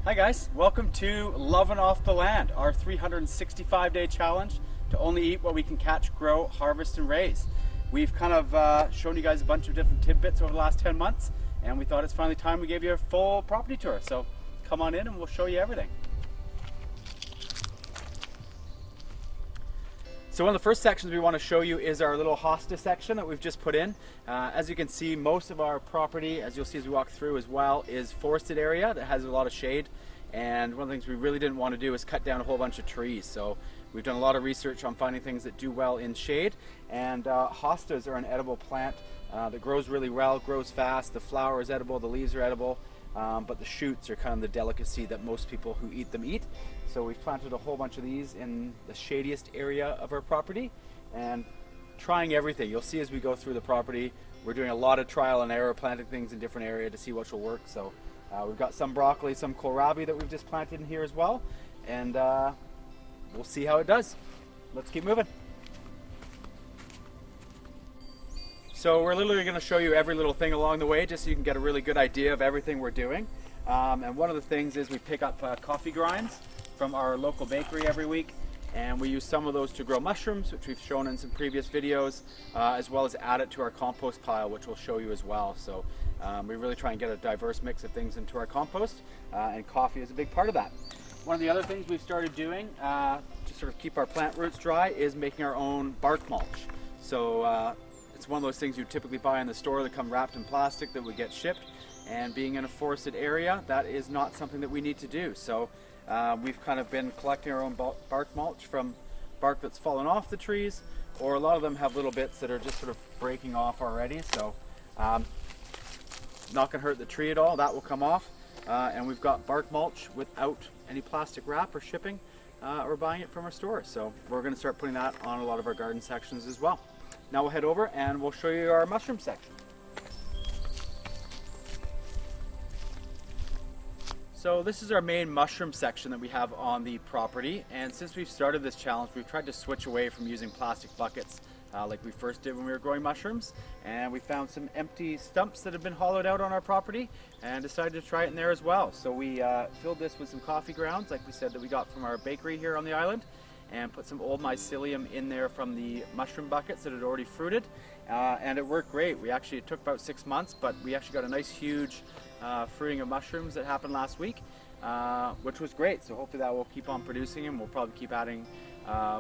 Hi guys, welcome to Lovin Off The Land, our 365-day challenge to only eat what we can catch, grow, harvest, and raise. We've kind of shown you guys a bunch of different tidbits over the last 10 months, and we thought it's finally time we gave you a full property tour. So come on in and we'll show you everything. So one of the first sections we want to show you is our little hosta section that we've just put in. As you can see, most of our property, as you'll see as we walk through as well, is forested area that has a lot of shade. And one of the things we really didn't want to do is cut down a whole bunch of trees. So we've done a lot of research on finding things that do well in shade. And hostas are an edible plant that grows really well, grows fast. The flower is edible, the leaves are edible. But the shoots are kind of the delicacy that most people who eat them eat. So we've planted a whole bunch of these in the shadiest area of our property and trying everything. You'll see as we go through the property, we're doing a lot of trial and error, planting things in different areas to see which will work. So we've got some broccoli, some kohlrabi that we've just planted in here as well. And we'll see how it does. Let's keep moving. So we're literally going to show you every little thing along the way just so you can get a really good idea of everything we're doing. And one of the things is we pick up coffee grinds from our local bakery every week, and we use some of those to grow mushrooms, which we've shown in some previous videos, as well as add it to our compost pile, which we'll show you as well. So we really try and get a diverse mix of things into our compost, and coffee is a big part of that. One of the other things we've started doing to sort of keep our plant roots dry is making our own bark mulch. So it's one of those things you typically buy in the store that come wrapped in plastic that would get shipped, and being in a forested area, that is not something that we need to do. So we've kind of been collecting our own bark mulch from bark that's fallen off the trees, or a lot of them have little bits that are just sort of breaking off already. So not going to hurt the tree at all, that will come off. And we've got bark mulch without any plastic wrap or shipping or buying it from our store. So we're going to start putting that on a lot of our garden sections as well. Now we'll head over and we'll show you our mushroom section. So this is our main mushroom section that we have on the property, and since we've started this challenge we've tried to switch away from using plastic buckets like we first did when we were growing mushrooms, and we found some empty stumps that have been hollowed out on our property and decided to try it in there as well. So we filled this with some coffee grounds like we said that we got from our bakery here on the island, and put some old mycelium in there from the mushroom buckets that had already fruited, and it worked great. It took about 6 months, but we actually got a nice huge fruiting of mushrooms that happened last week, which was great. So hopefully that will keep on producing, and we'll probably keep adding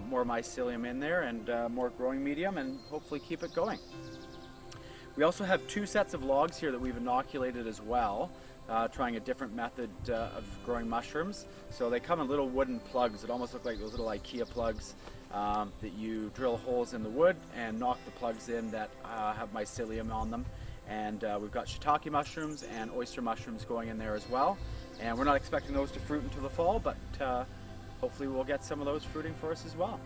more mycelium in there and more growing medium, and hopefully keep it going. We also have 2 sets of logs here that we've inoculated as well, trying a different method of growing mushrooms. So they come in little wooden plugs that almost look like those little IKEA plugs that you drill holes in the wood and knock the plugs in that have mycelium on them. And we've got shiitake mushrooms and oyster mushrooms going in there as well. And we're not expecting those to fruit until the fall, but hopefully we'll get some of those fruiting for us as well.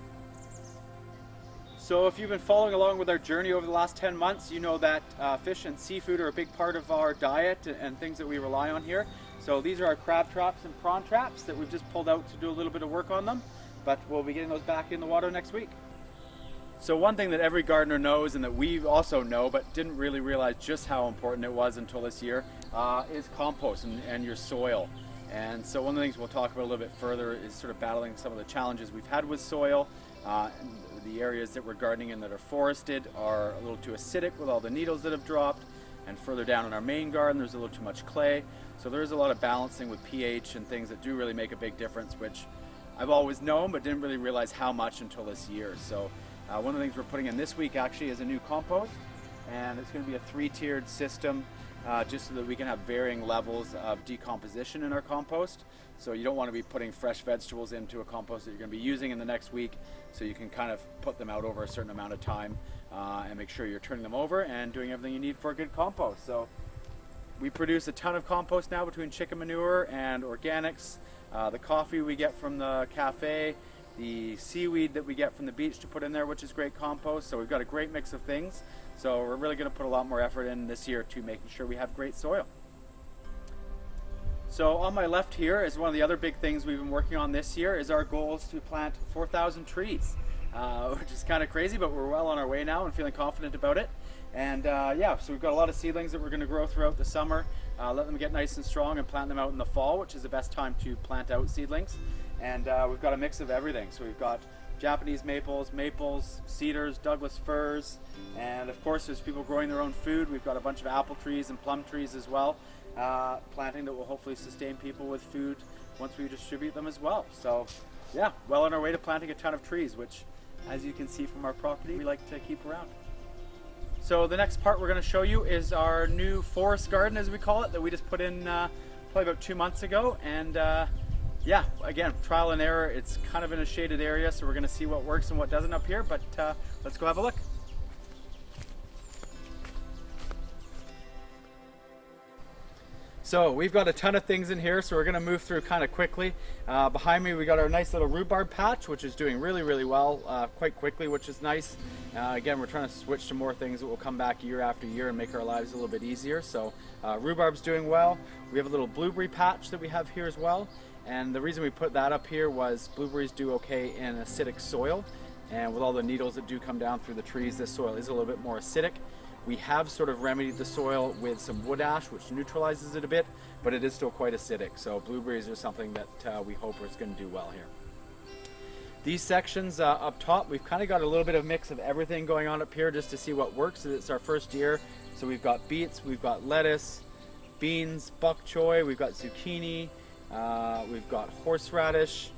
So if you've been following along with our journey over the last 10 months, you know that fish and seafood are a big part of our diet and things that we rely on here. So these are our crab traps and prawn traps that we've just pulled out to do a little bit of work on them, but we'll be getting those back in the water next week. So one thing that every gardener knows, and that we also know but didn't really realize just how important it was until this year, is compost and your soil. And so one of the things we'll talk about a little bit further is sort of battling some of the challenges we've had with soil. The areas that we're gardening in that are forested are a little too acidic with all the needles that have dropped, and further down in our main garden there's a little too much clay. So there's a lot of balancing with pH and things that do really make a big difference, which I've always known but didn't really realize how much until this year. So one of the things we're putting in this week actually is a new compost, and it's going to be a 3-tiered system just so that we can have varying levels of decomposition in our compost. So you don't want to be putting fresh vegetables into a compost that you're going to be using in the next week, so you can kind of put them out over a certain amount of time and make sure you're turning them over and doing everything you need for a good compost. So we produce a ton of compost now between chicken manure and organics, the coffee we get from the cafe, the seaweed that we get from the beach to put in there, which is great compost. So we've got a great mix of things. So we're really going to put a lot more effort in this year to making sure we have great soil. So on my left here is one of the other big things we've been working on this year is our goal is to plant 4,000 trees, which is kind of crazy, but we're well on our way now and feeling confident about it. And yeah, so we've got a lot of seedlings that we're going to grow throughout the summer, let them get nice and strong, and plant them out in the fall, which is the best time to plant out seedlings. And we've got a mix of everything. So we've got Japanese maples, cedars, Douglas firs, and of course there's people growing their own food. We've got a bunch of apple trees and plum trees as well, planting that will hopefully sustain people with food once we distribute them as well. So yeah, well on our way to planting a ton of trees, which, as you can see from our property, we like to keep around. So the next part we're going to show you is our new forest garden, as we call it, that we just put in probably about 2 months ago. And yeah, again, trial and error. It's kind of in a shaded area, so we're going to see what works and what doesn't up here, but let's go have a look. So we've got a ton of things in here, so we're going to move through kind of quickly. Behind me we got our nice little rhubarb patch, which is doing really well quite quickly, which is nice. Again, we're trying to switch to more things that will come back year after year and make our lives a little bit easier. So rhubarb's doing well. We have a little blueberry patch that we have here as well, and the reason we put that up here was blueberries do okay in acidic soil, and with all the needles that do come down through the trees, this soil is a little bit more acidic. We have sort of remedied the soil with some wood ash, which neutralizes it a bit, but it is still quite acidic. So blueberries are something that we hope is going to do well here. These sections up top, we've kind of got a little bit of mix of everything going on up here just to see what works. It's our first year. So we've got beets, we've got lettuce, beans, bok choy, we've got zucchini, we've got horseradish,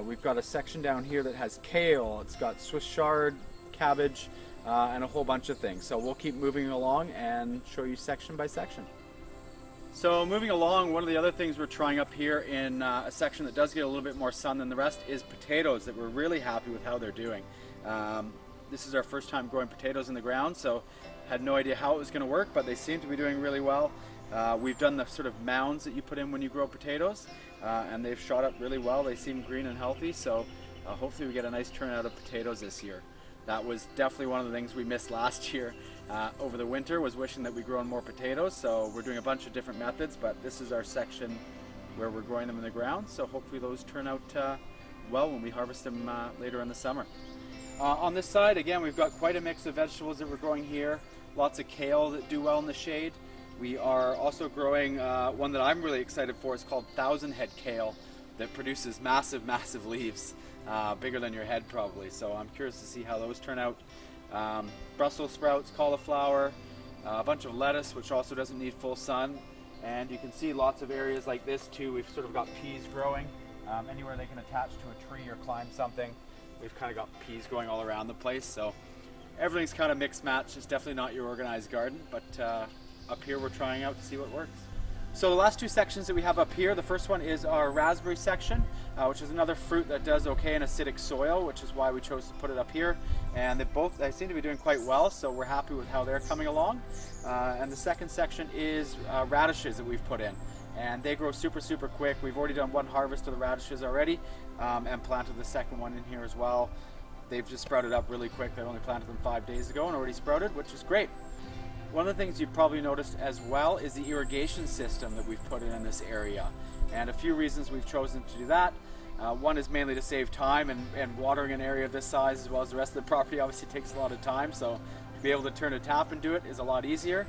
we've got a section down here that has kale, it's got Swiss chard, cabbage, and a whole bunch of things. So we'll keep moving along and show you section by section. So moving along, one of the other things we're trying up here in a section that does get a little bit more sun than the rest is potatoes, that we're really happy with how they're doing. This is our first time growing potatoes in the ground, so had no idea how it was going to work, but they seem to be doing really well. We've done the sort of mounds that you put in when you grow potatoes, and they've shot up really well. They seem green and healthy, so hopefully we get a nice turnout of potatoes this year. That was definitely one of the things we missed last year over the winter, was wishing that we'd grown more potatoes. So we're doing a bunch of different methods, but this is our section where we're growing them in the ground. So hopefully those turn out well when we harvest them later in the summer. On this side, again, we've got quite a mix of vegetables that we're growing here. Lots of kale that do well in the shade. We are also growing one that I'm really excited for. It's called 1,000 head kale that produces massive leaves. Bigger than your head probably, so I'm curious to see how those turn out. Brussels sprouts, cauliflower, a bunch of lettuce, which also doesn't need full sun, and you can see lots of areas like this too. We've sort of got peas growing anywhere they can attach to a tree or climb something. We've kind of got peas going all around the place, so everything's kind of mixed match. It's definitely not your organized garden, but up here we're trying out to see what works. So the last two sections that we have up here, the first one is our raspberry section, which is another fruit that does okay in acidic soil, which is why we chose to put it up here. And they seem to be doing quite well, so we're happy with how they're coming along. And the second section is radishes that we've put in. And they grow super quick. We've already done one harvest of the radishes already, and planted the second one in here as well. They've just sprouted up really quick. I only planted them 5 days ago and already sprouted, which is great. One of the things you've probably noticed as well is the irrigation system that we've put in this area. And a few reasons we've chosen to do that. One is mainly to save time, and watering an area of this size as well as the rest of the property obviously takes a lot of time, so to be able to turn a tap and do it is a lot easier.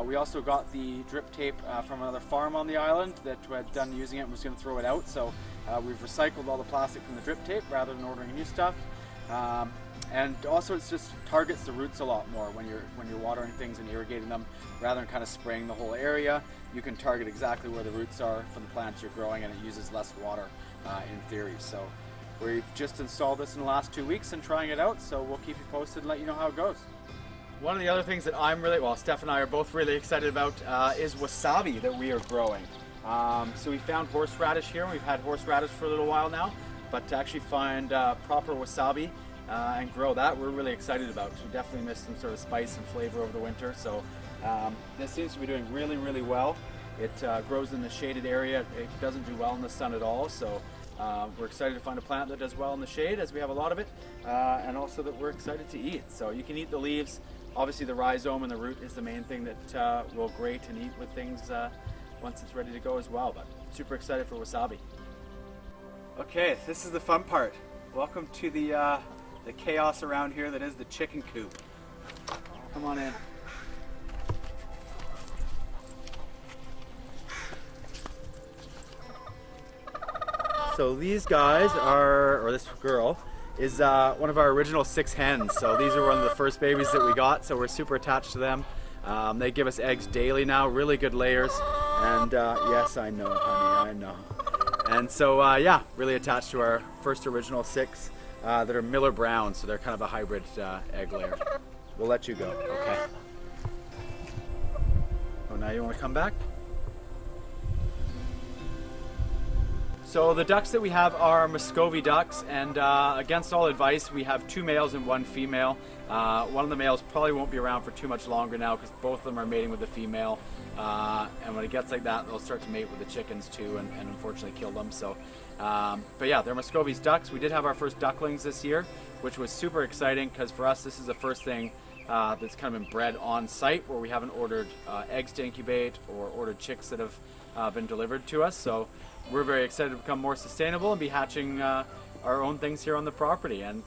We also got the drip tape from another farm on the island that had done using it and was going to throw it out, so we've recycled all the plastic from the drip tape rather than ordering new stuff. And also it just targets the roots a lot more when you're watering things and irrigating them, rather than kind of spraying the whole area. You can target exactly where the roots are for the plants you're growing, and it uses less water in theory. So we've just installed this in the last 2 weeks and trying it out, so we'll keep you posted and let you know how it goes. One of the other things that Steph and I are both really excited about is wasabi that we are growing. So we found horseradish here, and we've had horseradish for a little while now, but to actually find proper wasabi and grow that, we're really excited about. We definitely missed some sort of spice and flavor over the winter, so this seems to be doing really well. It grows in the shaded area. It doesn't do well in the sun at all, so we're excited to find a plant that does well in the shade, as we have a lot of it, and also that we're excited to eat. So you can eat the leaves. Obviously the rhizome and the root is the main thing that we'll grate and eat with things once it's ready to go as well, but super excited for wasabi. Okay, this is the fun part. Welcome to the chaos around here that is the chicken coop. Come on in. So these guys are, or this girl, is one of our original 6 hens. So these are one of the first babies that we got, so we're super attached to them. They give us eggs daily now, really good layers. And yes, I know, honey, I know. And so yeah, really attached to our first original 6 that are Miller Brown, so they're kind of a hybrid egg layer. We'll let you go, okay? Oh, now you want to come back? So the ducks that we have are Muscovy ducks, and against all advice, we have 2 males and 1 female. One of the males probably won't be around for too much longer now because both of them are mating with the female. And when it gets like that, they'll start to mate with the chickens too, and unfortunately kill them. So, but yeah, they're Muscovy's ducks. We did have our first ducklings this year, which was super exciting because for us, this is the first thing that's kind of been bred on site where we haven't ordered eggs to incubate or ordered chicks that have been delivered to us. So we're very excited to become more sustainable and be hatching our own things here on the property. And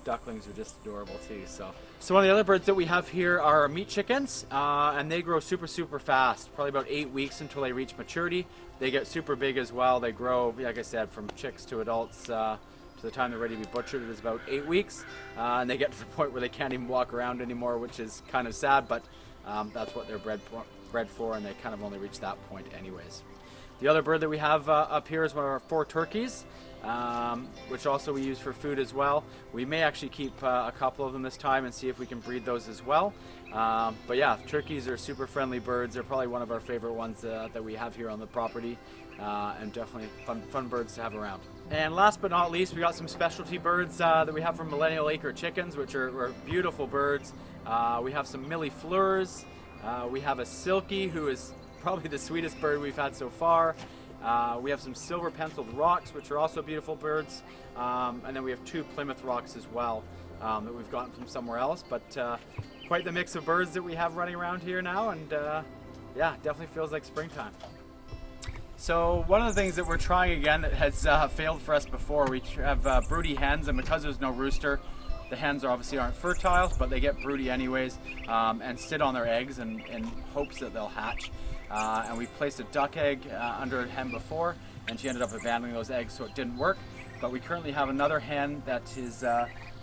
ducklings are just adorable too. So one of the other birds that we have here are meat chickens, and they grow super fast, probably about 8 weeks until they reach maturity. They get super big as well. They grow, like I said, from chicks to adults to the time they're ready to be butchered. It is about 8 weeks, and they get to the point where they can't even walk around anymore, which is kind of sad, but that's what they're bred for, and they kind of only reach that point anyways. The other bird that we have up here is one of our 4 turkeys, which also we use for food as well. We may actually keep a couple of them this time and see if we can breed those as well. But yeah, turkeys are super friendly birds. They're probably one of our favorite ones that we have here on the property, and definitely fun birds to have around. And last but not least, we got some specialty birds that we have from Millennial Acre Chickens, which are beautiful birds. We have some Millie Fleurs. We have a Silky, who is probably the sweetest bird we've had so far. We have some silver penciled rocks, which are also beautiful birds, and then we have 2 Plymouth rocks as well that we've gotten from somewhere else. But quite the mix of birds that we have running around here now, and yeah, definitely feels like springtime. So one of the things that we're trying again that has failed for us before, we have broody hens, and because there's no rooster, the hens obviously aren't fertile, but they get broody anyways, and sit on their eggs in hopes that they'll hatch. And we placed a duck egg under a hen before, and she ended up abandoning those eggs, so it didn't work. But we currently have another hen that is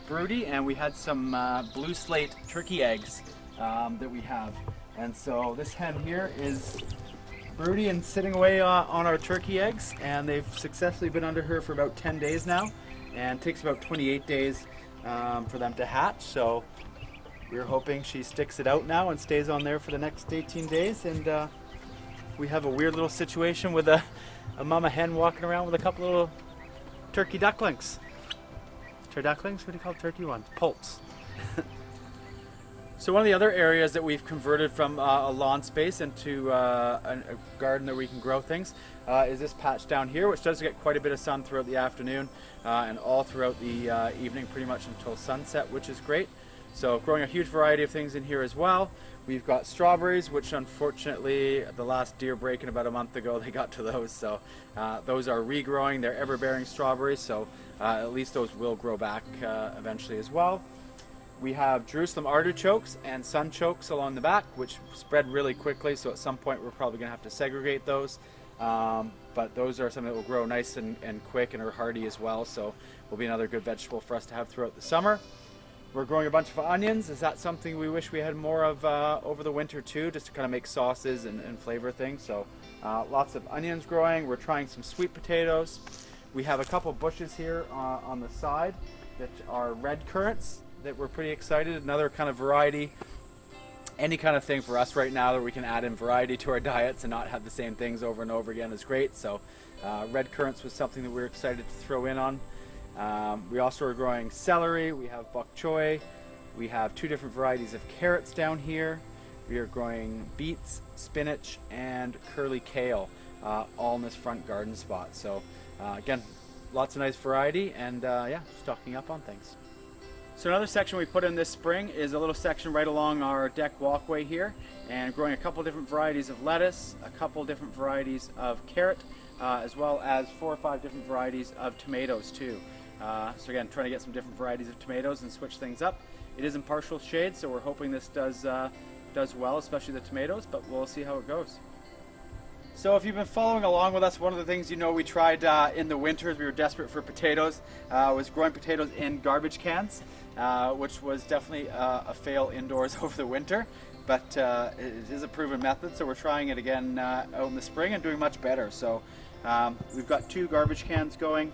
broody, and we had some blue slate turkey eggs that we have. And so this hen here is broody and sitting away on our turkey eggs, and they've successfully been under her for about 10 days now, and it takes about 28 days for them to hatch. So we're hoping she sticks it out now and stays on there for the next 18 days. And we have a weird little situation with a mama hen walking around with a couple of little turkey ducklings. Turducklings? What do you call turkey ones? Poults. So one of the other areas that we've converted from a lawn space into a garden that we can grow things is this patch down here, which does get quite a bit of sun throughout the afternoon and all throughout the evening, pretty much until sunset, which is great. So growing a huge variety of things in here as well. We've got strawberries, which unfortunately the last deer break in about a month ago, they got to those. So those are regrowing. They're ever-bearing strawberries, so at least those will grow back eventually as well. We have Jerusalem artichokes and sunchokes along the back, which spread really quickly, so at some point we're probably going to have to segregate those. But those are something that will grow nice and quick and are hardy as well, so will be another good vegetable for us to have throughout the summer. We're growing a bunch of onions. Is that something we wish we had more of over the winter too, just to kind of make sauces and flavor things? So lots of onions growing. We're trying some sweet potatoes. We have a couple bushes here on the side that are red currants that we're pretty excited. Another kind of variety. Any kind of thing for us right now that we can add in variety to our diets and not have the same things over and over again is great. So red currants was something that we were excited to throw in on. We also are growing celery. We have bok choy. We have 2 different varieties of carrots down here. We are growing beets, spinach, and curly kale, all in this front garden spot. So again, lots of nice variety, and yeah, stocking up on things. So another section we put in this spring is a little section right along our deck walkway here, and growing a couple different varieties of lettuce, a couple different varieties of carrot, as well as 4 or 5 different varieties of tomatoes too. So again, trying to get some different varieties of tomatoes and switch things up. It is in partial shade, so we're hoping this does well, especially the tomatoes, but we'll see how it goes. So if you've been following along with us, one of the things we tried in the winters, we were desperate for potatoes, was growing potatoes in garbage cans, which was definitely a fail indoors over the winter, but it is a proven method, so we're trying it again out in the spring and doing much better. So we've got 2 garbage cans going.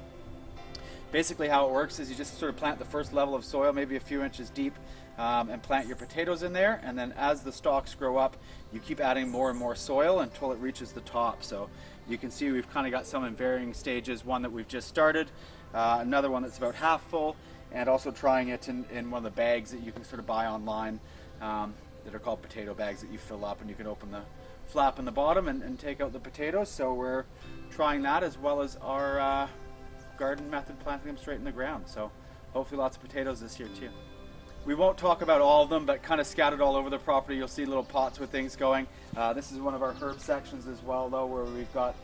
Basically how it works is you just sort of plant the first level of soil, maybe a few inches deep, and plant your potatoes in there, and then as the stalks grow up, you keep adding more and more soil until it reaches the top. So you can see we've kind of got some in varying stages, one that we've just started, another one that's about half full, and also trying it in one of the bags that you can sort of buy online, that are called potato bags, that you fill up and you can open the flap in the bottom and take out the potatoes. So we're trying that, as well as our garden method, planting them straight in the ground. So hopefully lots of potatoes this year too. We won't talk about all of them, but kind of scattered all over the property, you'll see little pots with things going. This is one of our herb sections as well, though, where we've got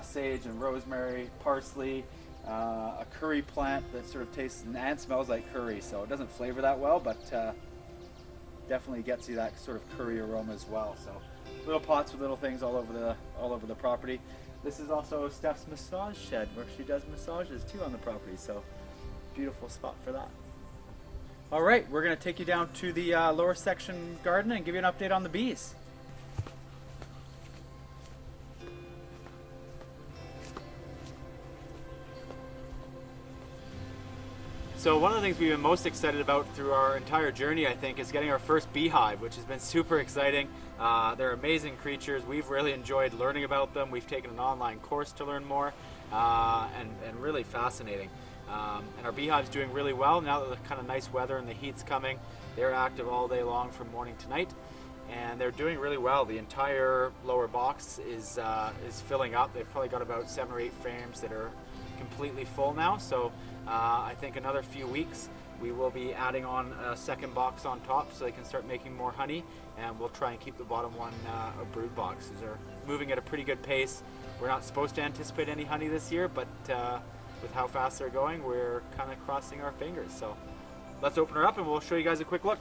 sage and rosemary, parsley, a curry plant that sort of tastes and smells like curry. So it doesn't flavor that well, but definitely gets you that sort of curry aroma as well. So little pots with little things all over the property. This is also Steph's massage shed, where she does massages too on the property. So beautiful spot for that. All right, we're going to take you down to the lower section garden and give you an update on the bees. So one of the things we've been most excited about through our entire journey, I think, is getting our first beehive, which has been super exciting. They're amazing creatures. We've really enjoyed learning about them. We've taken an online course to learn more, and really fascinating. And our beehive's doing really well now that the kind of nice weather and the heat's coming. They're active all day long from morning to night, and they're doing really well. The entire lower box is filling up. They've probably got about 7 or 8 frames that are completely full now. So I think another few weeks we will be adding on a second box on top so they can start making more honey, and we'll try and keep the bottom one a brood box. They're moving at a pretty good pace. We're not supposed to anticipate any honey this year, but with how fast they're going, we're kind of crossing our fingers. So let's open her up and we'll show you guys a quick look.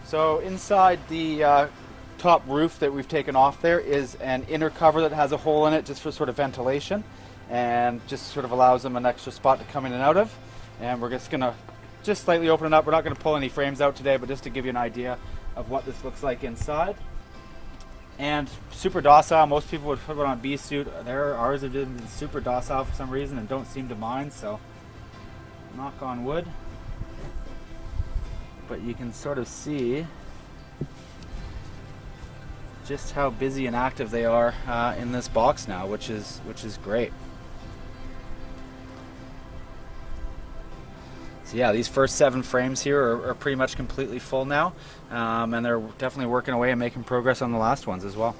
So inside the top roof that we've taken off there is an inner cover that has a hole in it just for sort of ventilation, and just sort of allows them an extra spot to come in and out of. And we're just gonna slightly open it up. We're not gonna pull any frames out today, but just to give you an idea of what this looks like inside. And super docile. Most people would put on a bee suit. Ours have been super docile for some reason and don't seem to mind, so knock on wood. But you can sort of see just how busy and active they are in this box now, which is great. So yeah, these first 7 frames here are pretty much completely full now, and they're definitely working away and making progress on the last ones as well.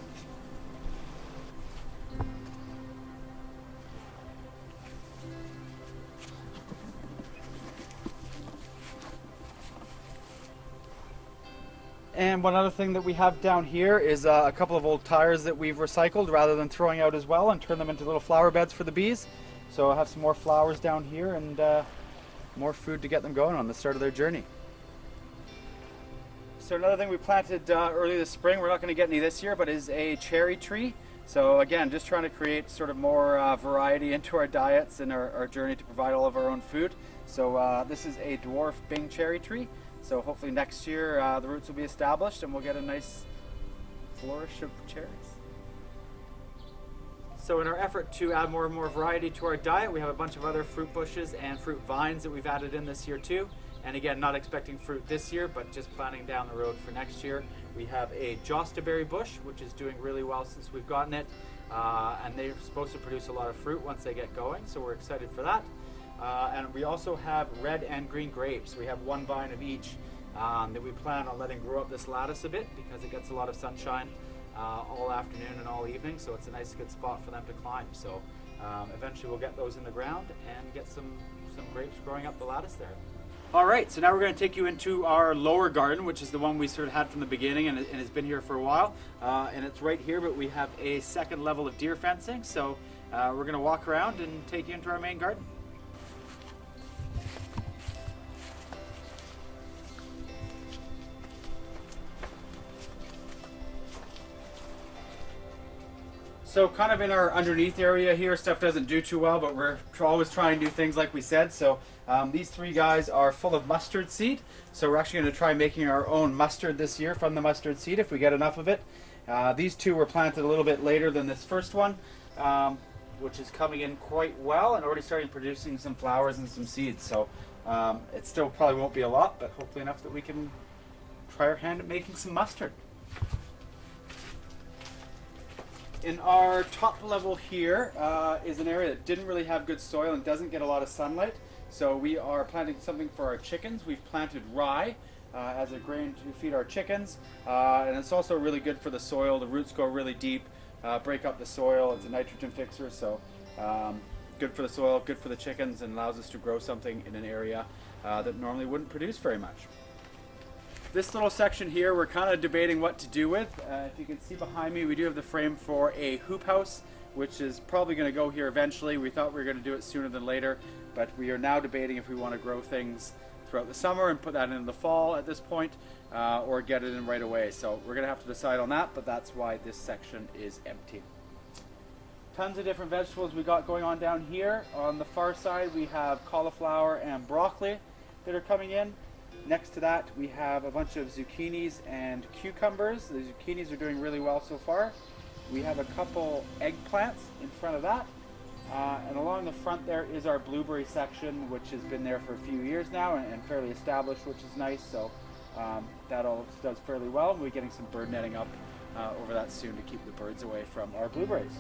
And one other thing that we have down here is a couple of old tires that we've recycled rather than throwing out as well, and turn them into little flower beds for the bees. So I'll have some more flowers down here, and more food to get them going on the start of their journey. So another thing we planted early this spring, we're not going to get any this year, but is a cherry tree. So again, just trying to create sort of more variety into our diets and our journey to provide all of our own food. So this is a dwarf Bing cherry tree. So hopefully next year the roots will be established and we'll get a nice flourish of cherries. So in our effort to add more and more variety to our diet, we have a bunch of other fruit bushes and fruit vines that we've added in this year too. And again, not expecting fruit this year, but just planning down the road for next year. We have a jostaberry bush, which is doing really well since we've gotten it. And they're supposed to produce a lot of fruit once they get going, so we're excited for that. And we also have red and green grapes. We have 1 vine of each that we plan on letting grow up this lattice a bit because it gets a lot of sunshine all afternoon and all evening, so it's a nice good spot for them to climb. So eventually we'll get those in the ground and get some grapes growing up the lattice there. All right, so now we're going to take you into our lower garden, which is the one we sort of had from the beginning and has been here for a while. And it's right here, but we have a second level of deer fencing. So we're going to walk around and take you into our main garden. So kind of in our underneath area here, stuff doesn't do too well, but we're always trying new things like we said. So these three guys are full of mustard seed. So we're actually going to try making our own mustard this year from the mustard seed if we get enough of it. These two were planted a little bit later than this first one, which is coming in quite well and already starting producing some flowers and some seeds. So it still probably won't be a lot, but hopefully enough that we can try our hand at making some mustard. In our top level here is an area that didn't really have good soil and doesn't get a lot of sunlight. So we are planting something for our chickens. We've planted rye as a grain to feed our chickens. And it's also really good for the soil. The roots go really deep, break up the soil. It's a nitrogen fixer, so good for the soil, good for the chickens, and allows us to grow something in an area that normally wouldn't produce very much. This little section here we're kind of debating what to do with. If you can see behind me, we do have the frame for a hoop house, which is probably going to go here eventually. We thought we were going to do it sooner than later, but we are now debating if we want to grow things throughout the summer and put that in the fall at this point, or get it in right away. So we're going to have to decide on that, but that's why this section is empty. Tons of different vegetables we got going on down here. On the far side we have cauliflower and broccoli that are coming in. Next to that we have a bunch of zucchinis and cucumbers. The zucchinis are doing really well so far. We have a couple eggplants in front of that. And along the front there is our blueberry section, which has been there for a few years now and fairly established, which is nice. So that all does fairly well. We'll be getting some bird netting up over that soon to keep the birds away from our blueberries.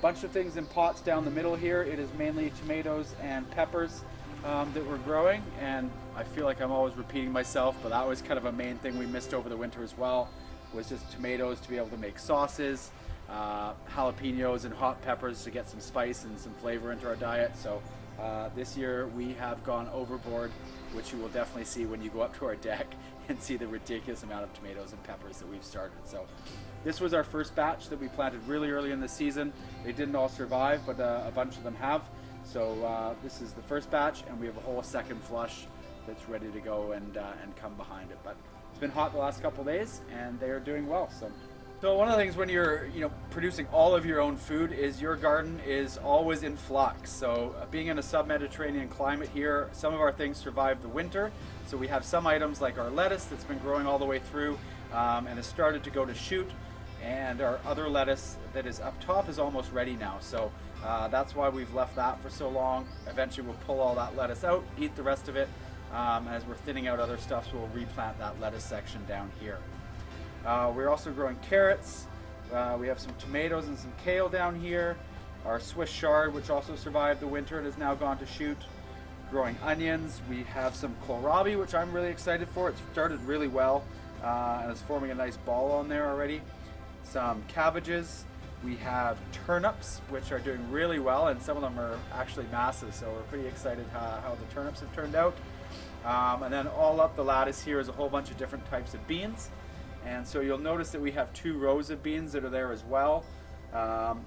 Bunch of things in pots down the middle here. It is mainly tomatoes and peppers that we're growing, and I feel like I'm always repeating myself, but that was kind of a main thing we missed over the winter as well, was just tomatoes to be able to make sauces, jalapenos and hot peppers to get some spice and some flavor into our diet. So this year we have gone overboard, which you will definitely see when you go up to our deck and see the ridiculous amount of tomatoes and peppers that we've started. So this was our first batch that we planted really early in the season. They didn't all survive, but a bunch of them have. So this is the first batch, and we have a whole second flush that's ready to go and come behind it. But it's been hot the last couple of days, and they are doing well. So one of the things when you're producing all of your own food is your garden is always in flux. So being in a sub-Mediterranean climate here, some of our things survive the winter. So we have some items like our lettuce that's been growing all the way through and has started to go to shoot. And our other lettuce that is up top is almost ready now. So that's why we've left that for so long. Eventually we'll pull all that lettuce out, eat the rest of it. As we're thinning out other stuff, so we'll replant that lettuce section down here. We're also growing carrots. We have some tomatoes and some kale down here. Our Swiss chard, which also survived the winter and has now gone to shoot. Growing onions. We have some kohlrabi, which I'm really excited for. It started really well and is forming a nice ball on there already. Some cabbages. We have turnips, which are doing really well, and some of them are actually massive, so we're pretty excited how the turnips have turned out. And then all up the lattice here is a whole bunch of different types of beans. And so you'll notice that we have 2 rows of beans that are there as well,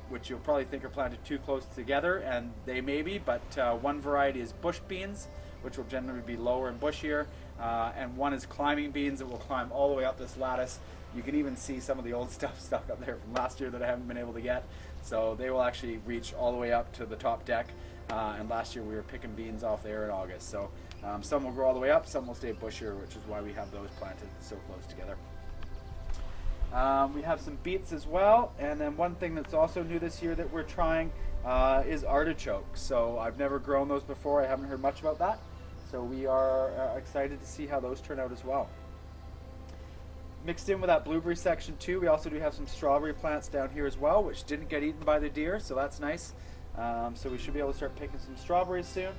which you'll probably think are planted too close together, and they may be, but one variety is bush beans, which will generally be lower and bushier, and one is climbing beans that will climb all the way up this lattice. You can even see some of the old stuff stuck up there from last year that I haven't been able to get. So they will actually reach all the way up to the top deck. And last year we were picking beans off there in August. So some will grow all the way up, some will stay bushier, which is why we have those planted so close together. We have some beets as well. And then one thing that's also new this year that we're trying is artichokes. So I've never grown those before. I haven't heard much about that. So we are excited to see how those turn out as well. Mixed in with that blueberry section too, we also do have some strawberry plants down here as well, which didn't get eaten by the deer, so that's nice. So we should be able to start picking some strawberries soon.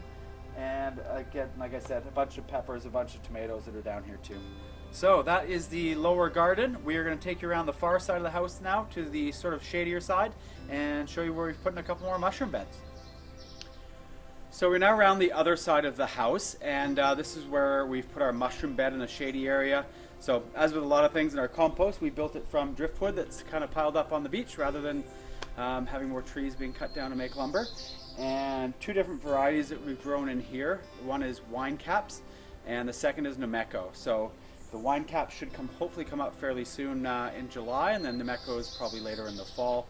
And again, like I said, a bunch of peppers, a bunch of tomatoes that are down here too. So that is the lower garden. We are going to take you around the far side of the house now to the sort of shadier side and show you where we've put in a couple more mushroom beds. So we're now around the other side of the house, and this is where we've put our mushroom bed in the shady area. So as with a lot of things in our compost, we built it from driftwood that's kind of piled up on the beach rather than having more trees being cut down to make lumber. And two different varieties that we've grown in here. One is wine caps, and the second is Nameko. So the wine caps should hopefully come up fairly soon in July, and then Nameko is probably later in the fall.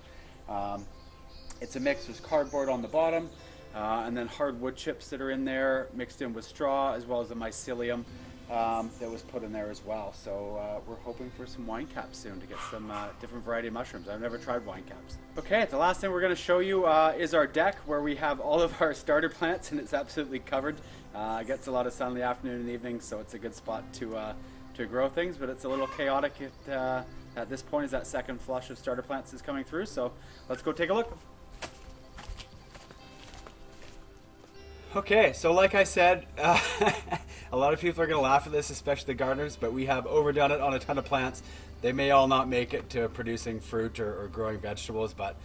It's a mix. There's cardboard on the bottom, and then hard wood chips that are in there mixed in with straw, as well as the mycelium that was put in there as well. So we're hoping for some wine caps soon to get some different variety of mushrooms. I've never tried wine caps. Okay, the last thing we're going to show you is our deck, where we have all of our starter plants, and it's absolutely covered. It gets a lot of sun in the afternoon and evening, so it's a good spot to grow things, but it's a little chaotic at this point as that second flush of starter plants is coming through. So let's go take a look. Okay, so like I said, a lot of people are going to laugh at this, especially the gardeners, but we have overdone it on a ton of plants. They may all not make it to producing fruit or growing vegetables, but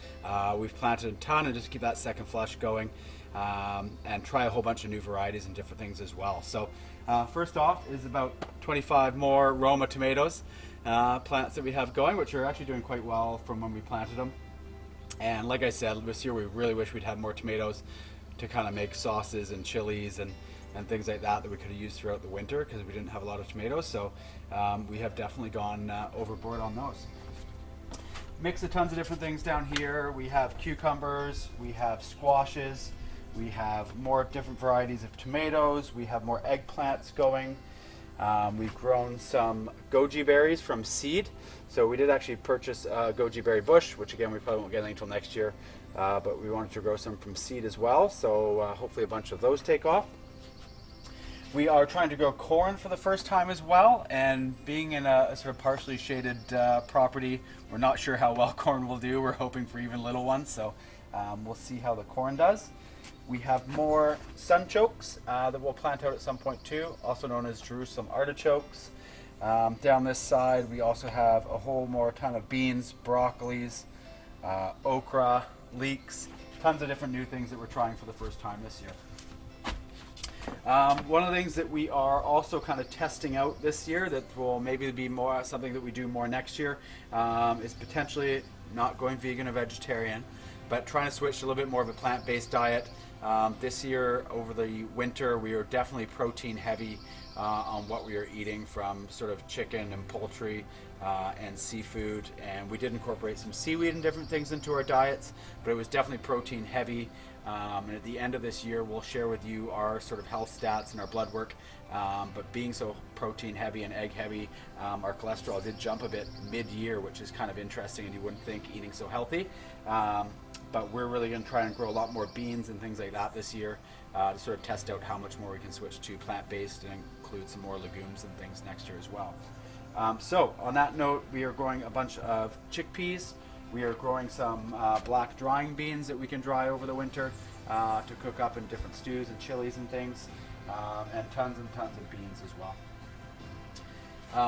we've planted a ton, and just keep that second flush going, and try a whole bunch of new varieties and different things as well. So first off is about 25 more Roma tomatoes plants that we have going, which are actually doing quite well from when we planted them. And like I said, this year we really wish we'd had more tomatoes to kind of make sauces and chilies and things like that we could have used throughout the winter, because we didn't have a lot of tomatoes. So we have definitely gone overboard on those. Mix of tons of different things down here. We have cucumbers, we have squashes, we have more different varieties of tomatoes, we have more eggplants going. We've grown some goji berries from seed. So we did actually purchase a goji berry bush, which again we probably won't get until next year, but we wanted to grow some from seed as well. So hopefully a bunch of those take off. We are trying to grow corn for the first time as well, and being in a sort of partially shaded property, we're not sure how well corn will do. We're hoping for even little ones, so we'll see how the corn does. We have more sunchokes that we'll plant out at some point too, also known as Jerusalem artichokes. Down this side we also have a whole more ton of beans, broccolis, okra, leeks, tons of different new things that we're trying for the first time this year. One of the things that we are also kind of testing out this year that will maybe be more something that we do more next year is potentially not going vegan or vegetarian, but trying to switch to a little bit more of a plant-based diet. This year over the winter we are definitely protein heavy on what we are eating, from sort of chicken and poultry and seafood, and we did incorporate some seaweed and different things into our diets, but it was definitely protein heavy. And at the end of this year we'll share with you our sort of health stats and our blood work, but being so protein heavy and egg heavy, our cholesterol did jump a bit mid-year, which is kind of interesting, and you wouldn't think eating so healthy. But we're really going to try and grow a lot more beans and things like that this year to sort of test out how much more we can switch to plant-based and include some more legumes and things next year as well. So on that note, we are growing a bunch of chickpeas. We are growing some black drying beans that we can dry over the winter to cook up in different stews and chilies and things, and tons of beans as well.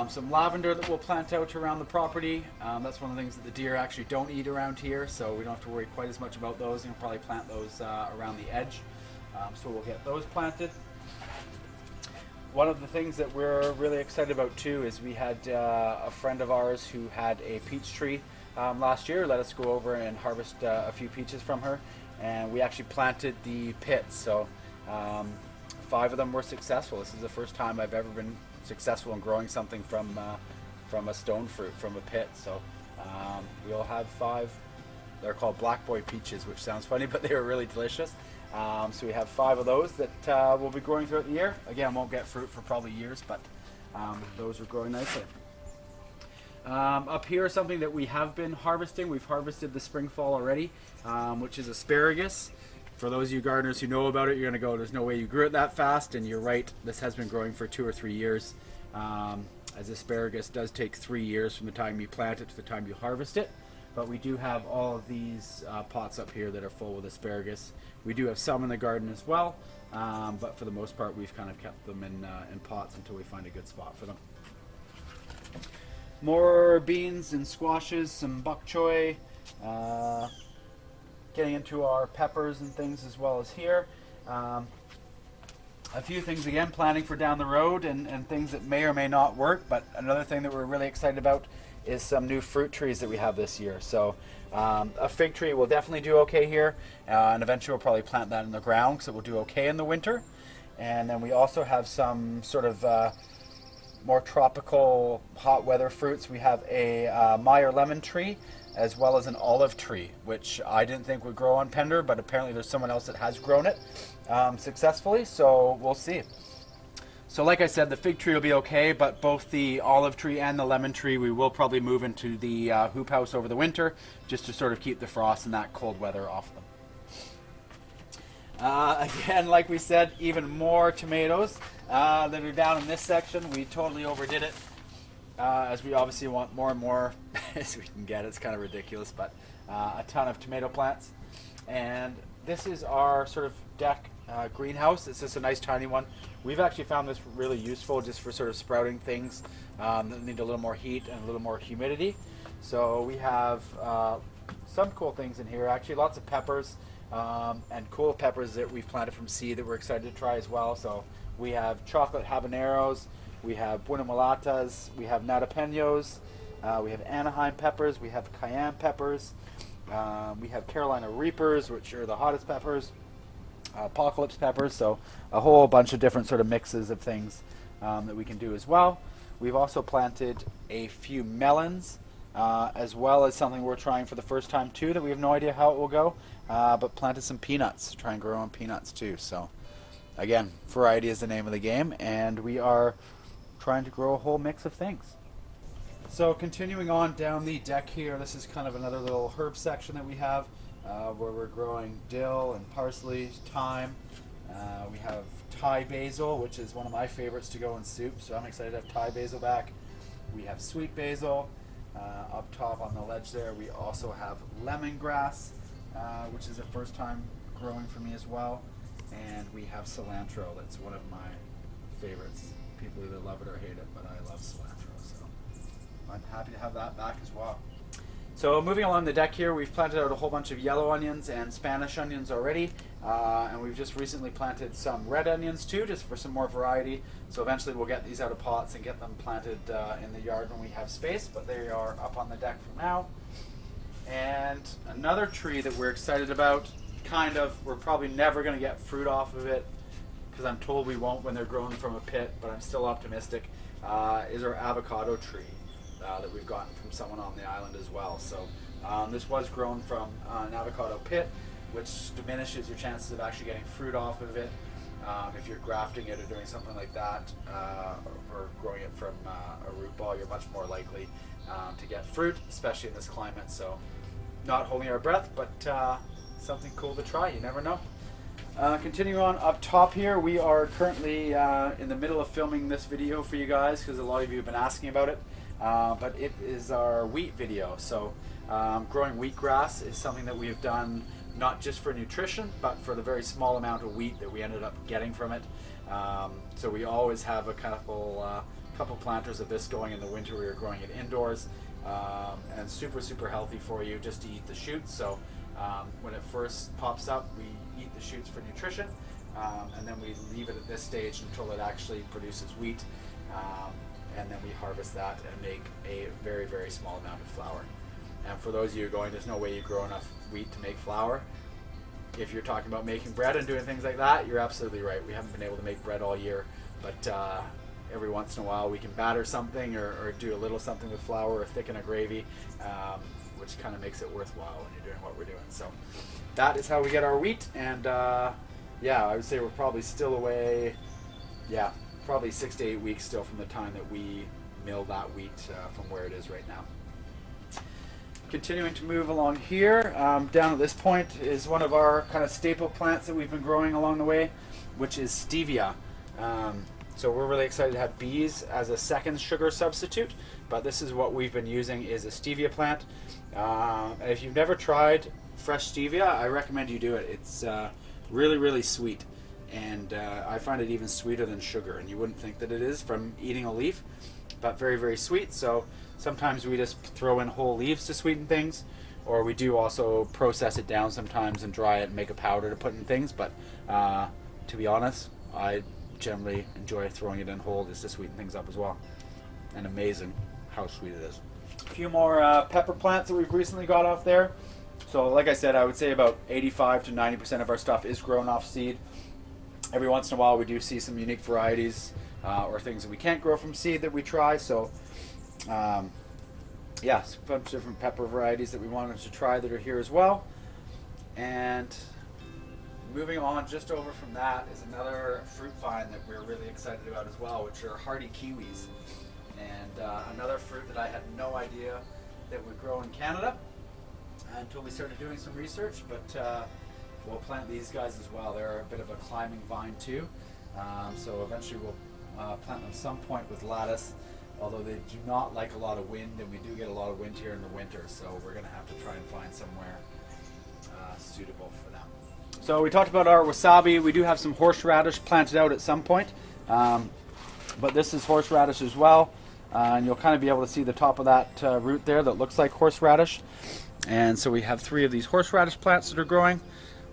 Some lavender that we'll plant out around the property. That's one of the things that the deer actually don't eat around here, so we don't have to worry quite as much about those. We'll probably plant those around the edge, so we'll get those planted. One of the things that we're really excited about too is we had a friend of ours who had a peach tree last year. Let us go over and harvest a few peaches from her, and we actually planted the pits. So 5 of them were successful. This is the first time I've ever been successful in growing something from a stone fruit, from a pit. So we'll have 5. They're called Black Boy peaches, which sounds funny, but they were really delicious. So we have 5 of those that we'll be growing throughout the year. Again, won't get fruit for probably years, but those are growing nicely. Up here is something that we have been harvesting. We've harvested the spring fall already, which is asparagus. For those of you gardeners who know about it, you're going to go, there's no way you grew it that fast, and you're right, this has been growing for 2 or 3 years. As asparagus does take 3 years from the time you plant it to the time you harvest it. But we do have all of these pots up here that are full with asparagus. We do have some in the garden as well, but for the most part we've kind of kept them in pots until we find a good spot for them. More beans and squashes, some bok choy, getting into our peppers and things as well as here. A few things again planning for down the road and things that may or may not work, but another thing that we're really excited about is some new fruit trees that we have this year. So a fig tree will definitely do okay here, and eventually we'll probably plant that in the ground because it will do okay in the winter. And then we also have some sort of more tropical hot weather fruits. We have a Meyer lemon tree as well as an olive tree, which I didn't think would grow on Pender, but apparently there's someone else that has grown it successfully, so we'll see. So like I said, the fig tree will be okay, but both the olive tree and the lemon tree we will probably move into the hoop house over the winter just to sort of keep the frost and that cold weather off them. Again, like we said, even more tomatoes that are down in this section. We totally overdid it, as we obviously want more and more as we can get. It's kind of ridiculous, but a ton of tomato plants. And this is our sort of deck greenhouse. It's just a nice tiny one. We've actually found this really useful just for sort of sprouting things that need a little more heat and a little more humidity. So we have some cool things in here, actually lots of peppers. And cool peppers that we've planted from seed that we're excited to try as well. So we have chocolate habaneros, we have buena mulatas, we have natapenos, we have Anaheim peppers, we have cayenne peppers, we have Carolina Reapers, which are the hottest peppers, apocalypse peppers, so a whole bunch of different sort of mixes of things that we can do as well. We've also planted a few melons, as well as something we're trying for the first time too that we have no idea how it will go, but planted some peanuts, try and grow on peanuts too. So again, variety is the name of the game, and we are trying to grow a whole mix of things. So continuing on down the deck here, this is kind of another little herb section that we have where we're growing dill and parsley, thyme. We have Thai basil, which is one of my favorites to go in soup, so I'm excited to have Thai basil back. We have sweet basil. Up top on the ledge there, we also have lemongrass, which is the first time growing for me as well. And we have cilantro. That's one of my favorites. People either love it or hate it, but I love cilantro, so I'm happy to have that back as well. So moving along the deck here, we've planted out a whole bunch of yellow onions and Spanish onions already, and we've just recently planted some red onions too, just for some more variety. So eventually we'll get these out of pots and get them planted in the yard when we have space, but they are up on the deck for now. And another tree that we're excited about, kind of, we're probably never going to get fruit off of it, because I'm told we won't when they're grown from a pit, but I'm still optimistic, is our avocado tree. That we've gotten from someone on the island as well. So this was grown from an avocado pit, which diminishes your chances of actually getting fruit off of it. If you're grafting it or doing something like that, or growing it from a root ball, you're much more likely to get fruit, especially in this climate. So not holding our breath, but something cool to try. You never know. Continuing on up top here, we are currently in the middle of filming this video for you guys because a lot of you have been asking about it. But it is our wheat video. So growing wheatgrass is something that we have done not just for nutrition, but for the very small amount of wheat that we ended up getting from it. So we always have a couple planters of this going in the winter. We are growing it indoors, and super healthy for you just to eat the shoots. So when it first pops up, we eat the shoots for nutrition, and then we leave it at this stage until it actually produces wheat. And then we harvest that and make a very small amount of flour. And for those of you going, there's no way you grow enough wheat to make flour. If you're talking about making bread and doing things like that, you're absolutely right. We haven't been able to make bread all year, but every once in a while we can batter something or do a little something with flour or thicken a gravy, which kind of makes it worthwhile when you're doing what we're doing. So that is how we get our wheat. And yeah, I would say we're probably still away, probably 6 to 8 weeks still from the time that we mill that wheat from where it is right now. Continuing to move along here, down at this point is one of our kind of staple plants that we've been growing along the way, which is stevia. So we're really excited to have bees as a second sugar substitute, but this is what we've been using is a stevia plant. And if you've never tried fresh stevia, I recommend you do it. It's really sweet. And I find it even sweeter than sugar, and you wouldn't think that it is from eating a leaf, but very sweet. So sometimes we just throw in whole leaves to sweeten things, or we do also process it down sometimes and dry it and make a powder to put in things. But to be honest, I generally enjoy throwing it in whole just to sweeten things up as well. And amazing how sweet it is. A few more pepper plants that we've recently got off there. So like I said, I would say about 85 to 90% of our stuff is grown off seed. Every once in a while we do see some unique varieties or things that we can't grow from seed that we try. So yeah, a bunch of different pepper varieties that we wanted to try that are here as well. And moving on just over from that is another fruit vine that we're really excited about as well, which are hardy kiwis. And another fruit that I had no idea that would grow in Canada until we started doing some research, but we'll plant these guys as well. They're a bit of a climbing vine too, so eventually we'll plant them some point with lattice, although they do not like a lot of wind, and we do get a lot of wind here in the winter, so we're going to have to try and find somewhere suitable for them. So we talked about our wasabi. We do have some horseradish planted out at some point, but this is horseradish as well, and you'll kind of be able to see the top of that root there that looks like horseradish. And so we have 3 of these horseradish plants that are growing,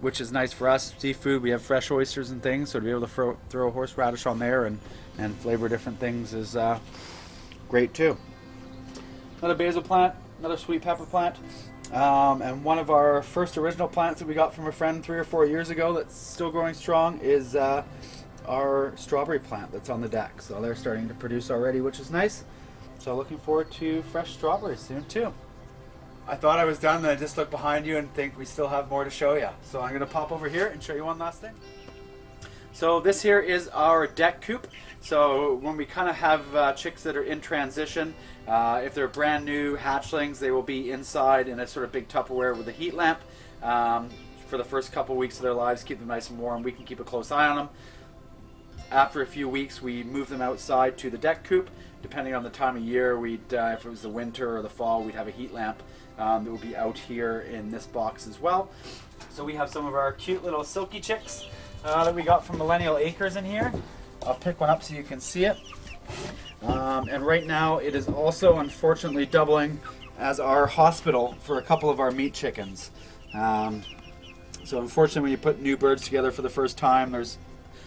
which is nice for us. Seafood, we have fresh oysters and things, so to be able to throw horseradish on there and flavor different things is great too. Another basil plant, another sweet pepper plant, and one of our first original plants that we got from a friend 3 or 4 years ago that's still growing strong is our strawberry plant that's on the deck. So they're starting to produce already, which is nice. So looking forward to fresh strawberries soon too. I thought I was done, and I just looked behind you and think we still have more to show you. So I'm going to pop over here and show you one last thing. So this here is our deck coop. So when we kind of have chicks that are in transition, if they're brand new hatchlings, they will be inside in a sort of big Tupperware with a heat lamp for the first couple weeks of their lives, keep them nice and warm. We can keep a close eye on them. After a few weeks, we move them outside to the deck coop. Depending on the time of year, we'd if it was the winter or the fall, we'd have a heat lamp that will be out here in this box as well. So we have some of our cute little silky chicks that we got from Millennial Acres in here. I'll pick one up so you can see it. And right now it is also unfortunately doubling as our hospital for a couple of our meat chickens. So unfortunately when you put new birds together for the first time, there's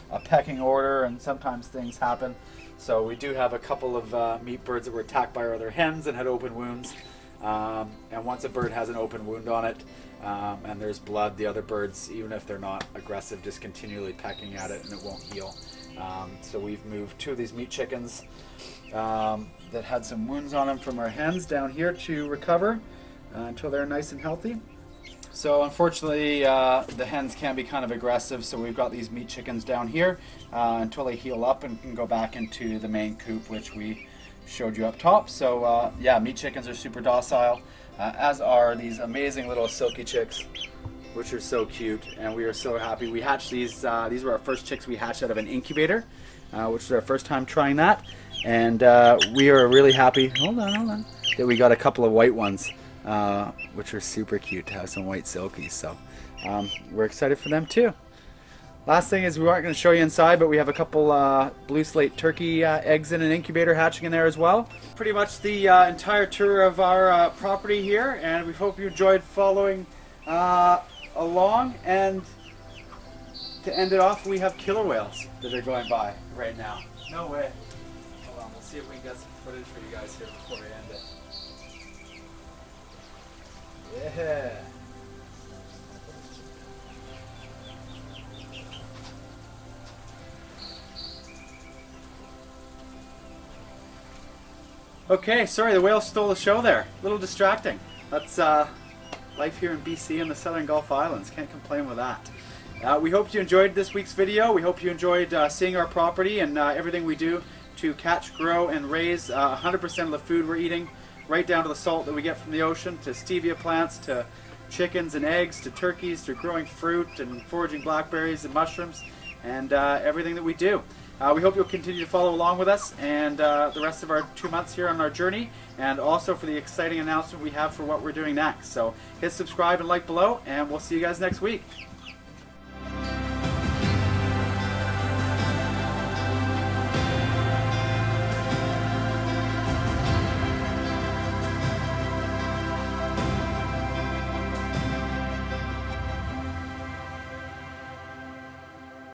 a pecking order and sometimes things happen. So we do have a couple of meat birds that were attacked by our other hens and had open wounds. And once a bird has an open wound on it and there's blood, the other birds, even if they're not aggressive, just continually pecking at it and it won't heal. So we've moved 2 of these meat chickens that had some wounds on them from our hens down here to recover until they're nice and healthy. So unfortunately the hens can be kind of aggressive, so we've got these meat chickens down here until they heal up and can go back into the main coop, which we showed you up top. So yeah, meat chickens are super docile, as are these amazing little silky chicks, which are so cute, and we are so happy. We hatched these were our first chicks we hatched out of an incubator, which is our first time trying that, and we are really happy, hold on, that we got a couple of white ones, which are super cute to have some white silkies. So we're excited for them too. Last thing is we aren't going to show you inside, but we have a couple blue slate turkey eggs in an incubator hatching in there as well. Pretty much the entire tour of our property here, and we hope you enjoyed following along. And to end it off, we have killer whales that are going by right now. No way. Hold on, we'll see if we can get some footage for you guys here before we end it. Yeah. Okay, sorry, the whale stole the show there. A little distracting. That's life here in BC and the Southern Gulf Islands. Can't complain with that. We hope you enjoyed this week's video. We hope you enjoyed seeing our property and everything we do to catch, grow, and raise 100% of the food we're eating, right down to the salt that we get from the ocean, to stevia plants, to chickens and eggs, to turkeys, to growing fruit and foraging blackberries and mushrooms, and everything that we do. We hope you'll continue to follow along with us and the rest of our 2 months here on our journey, and also for the exciting announcement we have for what we're doing next. So hit subscribe and like below, and we'll see you guys next week.